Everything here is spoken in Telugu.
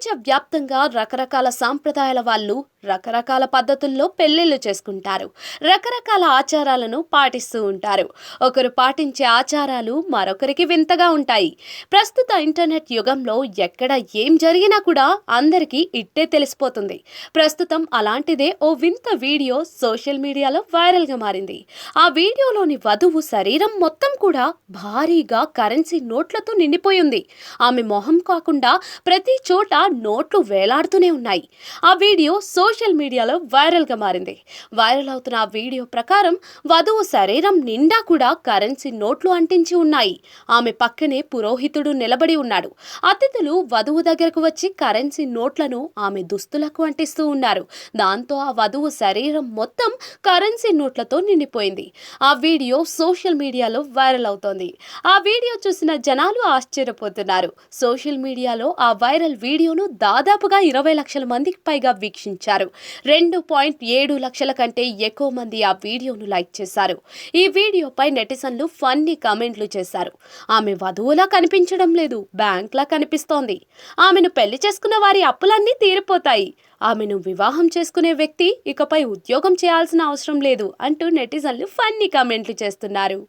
ప్రపంచవ్యాప్తంగా రకరకాల సాంప్రదాయాల వాళ్ళు రకరకాల పద్ధతుల్లో పెళ్లిళ్ళు చేసుకుంటారు. రకరకాల ఆచారాలను పాటిస్తూ ఉంటారు. ఒకరు పాటించే ఆచారాలు మరొకరికి వింతగా ఉంటాయి. ప్రస్తుత ఇంటర్నెట్ యుగంలో ఎక్కడ ఏం జరిగినా కూడా అందరికీ ఇట్టే తెలిసిపోతుంది. ప్రస్తుతం అలాంటిదే ఓ వింత వీడియో సోషల్ మీడియాలో వైరల్గా మారింది. ఆ వీడియోలోని వధువు శరీరం మొత్తం కూడా భారీగా కరెన్సీ నోట్లతో నిండిపోయింది. ఆమె మొహం కాకుండా ప్రతి చోట నోట్లు వేలాడుతూనే ఉన్నాయి. ఆ వీడియో సోషల్ మీడియాలో వైరల్గా మారింది. వైరల్ అవుతున్న ఆ వీడియో ప్రకారం వధువు శరీరం నిండా కూడా కరెన్సీ నోట్లు అంటించి ఉన్నాయి. ఆమె పక్కనే పురోహితుడు నిలబడి ఉన్నాడు. అతిథులు వధువు దగ్గరకు వచ్చి కరెన్సీ నోట్లను ఆమె దుస్తులకు అంటిస్తూ ఉన్నారు. దాంతో ఆ వధువు శరీరం మొత్తం కరెన్సీ నోట్లతో నిండిపోయింది. ఆ వీడియో సోషల్ మీడియాలో వైరల్ అవుతోంది. ఆ వీడియో చూసిన జనాలు ఆశ్చర్యపోతున్నారు. సోషల్ మీడియాలో ఆ వైరల్ వీడియోను దాదాపుగా 20 లక్షల మందికి పైగా వీక్షించారు. 2.7 లక్షల కంటే ఎక్కువ మంది ఆ వీడియోను లైక్ చేశారు. ఈ వీడియోపై నెటిజన్లు ఫన్నీ కామెంట్లు చేశారు. ఆమె వధువులా కనిపించడం లేదు, బ్యాంక్లా కనిపిస్తోంది. ఆమెను పెళ్లి చేసుకున్న వారి అప్పులన్నీ తీరిపోతాయి. ఆమెను వివాహం చేసుకునే వ్యక్తి ఇకపై ఉద్యోగం చేయాల్సిన అవసరం లేదు అంటూ నెటిజన్లు ఫన్నీ కామెంట్లు చేస్తున్నారు.